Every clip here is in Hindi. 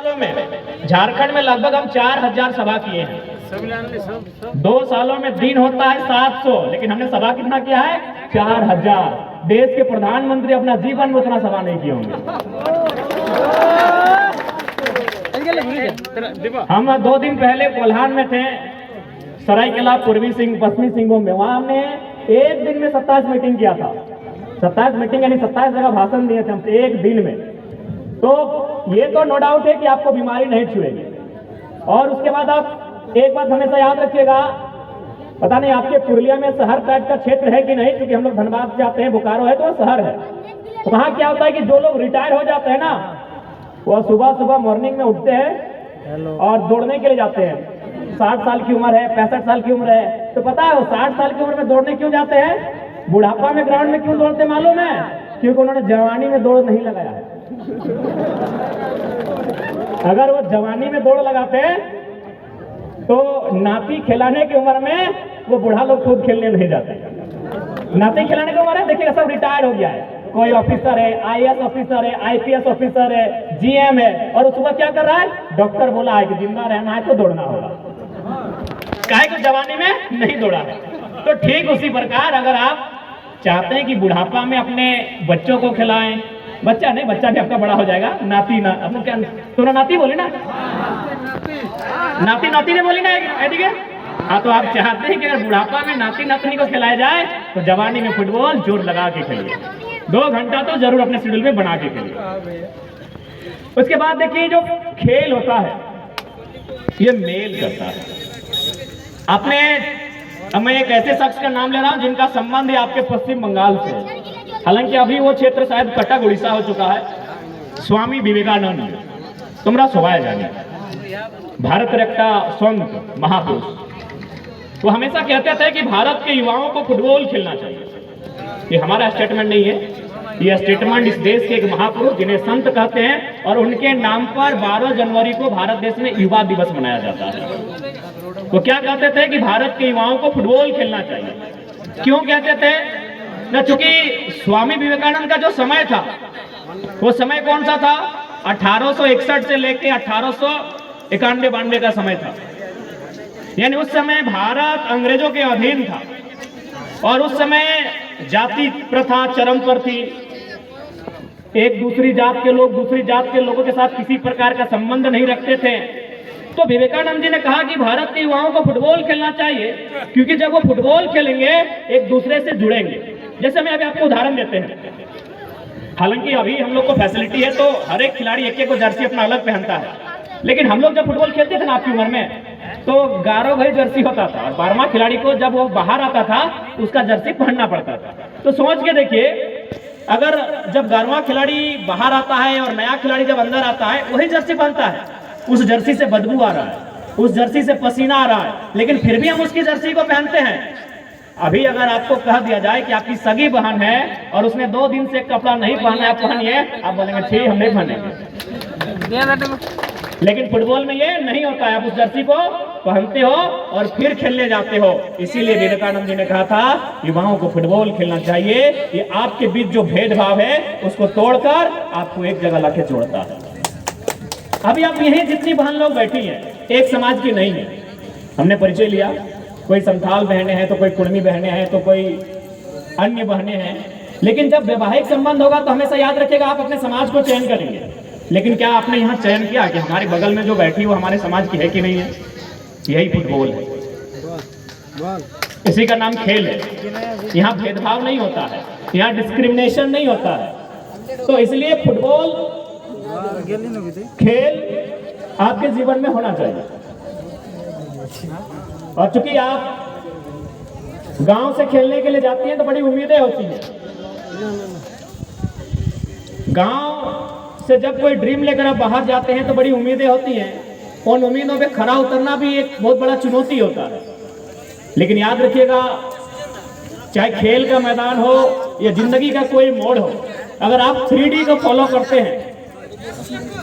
सालों में झारखंड में लगभग हम 4000 सभा किए हैं। 2 सालों में दिन होता है 700, लेकिन हमने सभा कितना किया है? 4000। देश के प्रधानमंत्री अपना जीवन में उतना सभा नहीं किए होंगे। हम 2 दिन पहले कोल्हान में थे, सरायकेला, पूर्वी सिंह, पश्चिमी सिंहभूम में। वहां हमने एक दिन में 27 मीटिंग किया था। 27 मीटिंग यानी 27 जगह भाषण दिए थे हम एक दिन में। तो ये तो नो डाउट है कि आपको बीमारी नहीं छुएगी। और उसके बाद आप एक बात हमेशा याद रखिएगा, पता नहीं आपके पुरुलिया में शहर टाइप का क्षेत्र है कि नहीं, क्योंकि हम लोग धनबाद जाते हैं, बोकारो है तो शहर है। तो वहाँ क्या होता है कि जो लोग रिटायर हो जाते हैं ना, वो सुबह सुबह मॉर्निंग में उठते हैं और दौड़ने के लिए जाते हैं। 60 साल की उम्र है, 65 साल की उम्र है, तो पता है वो 60 साल की उम्र में दौड़ने क्यों जाते हैं? बुढ़ापा में ग्राउंड में क्यों दौड़ते मालूम है? क्योंकि उन्होंने जवानी में दौड़ नहीं लगाया है। अगर वो जवानी में दौड़ लगाते तो नाती खिलाने की उम्र में वो बूढ़ा लोग खुद खेलने नहीं जाते। नाती खिलाने की उम्र है, देखिएगा सब रिटायर हो गया है। कोई ऑफिसर है, IAS ऑफिसर है, IPS ऑफिसर है, GM है, और सुबह क्या कर रहा है? डॉक्टर बोला है कि जिंदा रहना है तो दौड़ना होगा। काहे को जवानी में नहीं दौड़ा है। तो ठीक उसी प्रकार अगर आप चाहते हैं कि बुढ़ापा में अपने बच्चों को खिलाएं, बच्चा नहीं, बच्चा भी आपका बड़ा हो जाएगा, नाती ना, अपने क्या तो नाती बोली ना, नाती ने बोली ना, हाँ। तो आप चाहते हैं कि अगर बुढ़ापा में नाती नातनी को खिलाया जाए तो जवानी में फुटबॉल जोर लगा के खेलिए। 2 घंटा तो जरूर अपने शेड्यूल में बना के खेलिए। उसके बाद देखिए जो खेल होता है ये मेल करता है। आपने, मैं एक ऐसे शख्स का नाम ले रहा हूं जिनका संबंध है आपके पश्चिम बंगाल से, हालांकि अभी वो क्षेत्र शायद कटक उड़ीसा हो चुका है। स्वामी विवेकानंद, तुमरा स्वभाव जाने, भारत रक्षा संत महापुरुष, वो हमेशा कहते थे कि भारत के युवाओं को फुटबॉल खेलना चाहिए। ये हमारा स्टेटमेंट नहीं है, ये स्टेटमेंट इस देश के एक महापुरुष जिन्हें संत कहते हैं, और उनके नाम पर 12 जनवरी को भारत देश में युवा दिवस मनाया जाता है। वो क्या कहते थे कि भारत के युवाओं को फुटबॉल खेलना चाहिए। क्यों कहते थे ना? चूंकि स्वामी विवेकानंद का जो समय था वो समय कौन सा था? 1861 से लेके 1891-92 का समय था। यानी उस समय भारत अंग्रेजों के अधीन था और उस समय जाति प्रथा चरम पर थी। एक दूसरी जात के लोग दूसरी जात के लोगों के साथ किसी प्रकार का संबंध नहीं रखते थे। तो विवेकानंद जी ने कहा कि भारत के युवाओं को फुटबॉल खेलना चाहिए, क्योंकि जब वो फुटबॉल खेलेंगे एक दूसरे से जुड़ेंगे। जैसे मैं अभी आपको उदाहरण देते हैं, हालांकि अभी हम लोग को फैसिलिटी है तो हर एक खिलाड़ी एक को जर्सी अपना अलग पहनता है, लेकिन हम लोग जब फुटबॉल खेलते थे ना आपकी उम्र में, तो 11 भाई जर्सी होता था और 12वां खिलाड़ी को जब वो बाहर आता था तो उसका जर्सी पहनना पड़ता था। तो सोच के देखिए, अगर जब 11वां खिलाड़ी बाहर आता है और नया खिलाड़ी जब अंदर आता है वही जर्सी पहनता है, उस जर्सी से बदबू आ रहा है, उस जर्सी से पसीना आ रहा है, लेकिन फिर भी हम उसकी जर्सी को पहनते हैं। अभी अगर आपको कह दिया जाए कि आपकी सगी बहन है और उसने 2 दिन से कपड़ा नहीं पहना है, पहनिए, आप बोलेंगे ठीक हम नहीं पहनेंगे। लेकिन फुटबॉल में ये नहीं होता है, आप उस जर्सी को पहनते हो और फिर खेलने जाते हो। इसीलिए विवेकानंद जी ने कहा था युवाओं को फुटबॉल खेलना चाहिए। ये आपके बीच जो भेदभाव है उसको तोड़कर आपको एक जगह लाके जोड़ता है। अभी आप यहीं जितनी बहन लोग बैठी हैं एक समाज की नहीं है। हमने परिचय लिया, कोई संथाल बहनें हैं तो कोई कुर्मी बहनें हैं तो कोई अन्य बहनें हैं, लेकिन जब वैवाहिक संबंध होगा तो हमेशा याद रखिएगा आप अपने समाज को चयन करेंगे। लेकिन क्या आपने यहाँ चयन किया कि हमारे बगल में जो बैठी वो हमारे समाज की है कि नहीं है? यही फुटबॉल है, इसी का नाम खेल है। यहाँ भेदभाव नहीं होता है, यहाँ डिस्क्रिमिनेशन नहीं होता है। तो इसलिए फुटबॉल खेल आपके जीवन में होना चाहिए। और चूंकि आप गांव से खेलने के लिए जाती हैं तो बड़ी उम्मीदें होती हैं। गांव से जब कोई ड्रीम लेकर आप बाहर जाते हैं तो बड़ी उम्मीदें होती हैं। उन उम्मीदों पे खरा उतरना भी एक बहुत बड़ा चुनौती होता है। लेकिन याद रखिएगा, चाहे खेल का मैदान हो या जिंदगी का कोई मोड़ हो, अगर आप 3D को फॉलो करते हैं,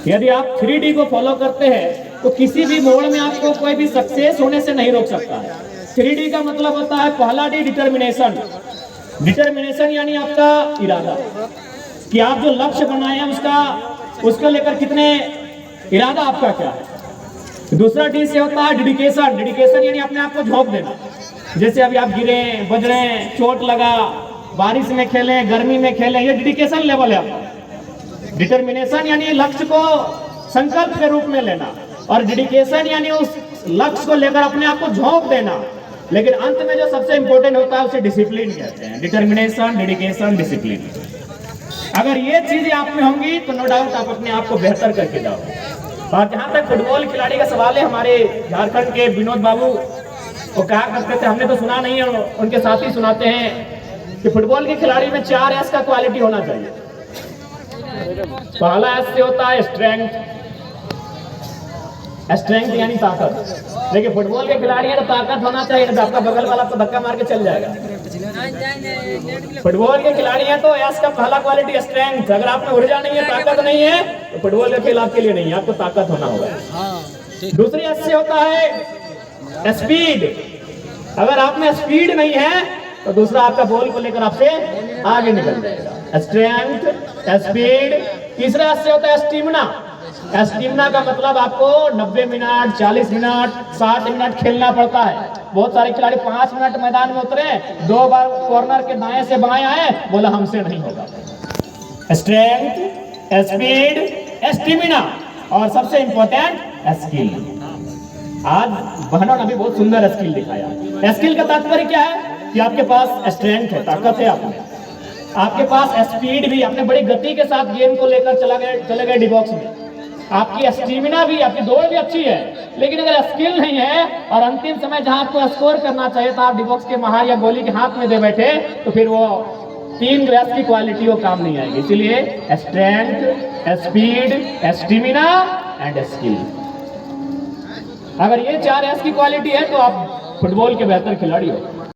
यदि आप 3D को फॉलो करते हैं तो किसी भी मोड़ में आपको कोई भी सक्सेस होने से नहीं रोक सकता है। 3D का मतलब होता है पहला D डिटर्मिनेशन। डिटर्मिनेशन यानी आपका इरादा, कि आप जो लक्ष्य बनाए हैं उसको लेकर कितने इरादा आपका क्या है। दूसरा डी से होता है डेडिकेशन। डेडिकेशन यानी अपने आप को झोंक देना। जैसे अभी आप गिरे, बज रहे हैं, चोट लगा, बारिश में खेलें, गर्मी में खेलें, ये डेडिकेशन लेवल है आपका। डिटर्मिनेशन यानी लक्ष्य को संकल्प के रूप में लेना, और डेडिकेशन यानी उस लक्ष्य को लेकर अपने आप को झोंक देना। लेकिन अंत में जो सबसे इंपॉर्टेंट होता है उसे डिसिप्लिन कहते हैं। Determination, dedication, discipline. अगर ये चीजें आप में होंगी तो नो डाउट आप अपने आप को बेहतर करके जाओगे। और जहां तक फुटबॉल खिलाड़ी का सवाल है, हमारे झारखंड के विनोद बाबू वो कहा करते थे, हमने तो सुना नहीं है, उनके साथी सुनाते हैं कि फुटबॉल के खिलाड़ी में 4 एस का क्वालिटी होना चाहिए। पहला एस से होता है स्ट्रेंथ। स्ट्रेंथ यानी ताकत। देखिए फुटबॉल के खिलाड़ी है तो ताकत होना चाहिए, तो आपका बगल वाला आपको धक्का मार के चल जाएगा। फुटबॉल के खिलाड़ी है तो एस का पहला क्वालिटी स्ट्रेंथ। अगर आप में ऊर्जा नहीं है, ताकत नहीं है, तो फुटबॉल का खेल आपके लिए नहीं है, आपको ताकत होना होगा। दूसरी एस से होता है स्पीड। अगर आप में स्पीड नहीं है तो दूसरा आपका बॉल को लेकर आपसे आगे निकल जाएगा। Strength, speed. तीसरा एस से होता है स्टेमिना। स्टेमिना का मतलब आपको 90 मिनट, 40 मिनट, 60 मिनट खेलना पड़ता है। बहुत सारे खिलाड़ी 5 मिनट मैदान में उतरे, 2 बार कॉर्नर के दाएं से बाएं आए, बोला हमसे नहीं होगा। स्ट्रेंथ, स्पीड, स्टेमिना और सबसे इंपॉर्टेंट स्किल। आज बहनों ने भी बहुत सुंदर स्किल दिखाया। स्किल का तात्पर्य क्या है कि आपके पास स्ट्रेंथ है, ताकत है, आपके पास स्पीड भी, आपने बड़ी गति के साथ गेम को लेकर चले गए डी बॉक्स में। आपकी स्टेमिना भी, आपकी दौड़ भी अच्छी है, लेकिन अगर स्किल नहीं है और अंतिम समय जहां आपको स्कोर करना चाहिए था आप डी बॉक्स के महार या गोली के हाथ में दे बैठे, तो फिर वो 3 जो एस की क्वालिटी वो काम नहीं आएगी। इसलिए strength, speed, stamina and skill. अगर ये 4 एस की क्वालिटी है तो आप फुटबॉल के बेहतर खिलाड़ी हो।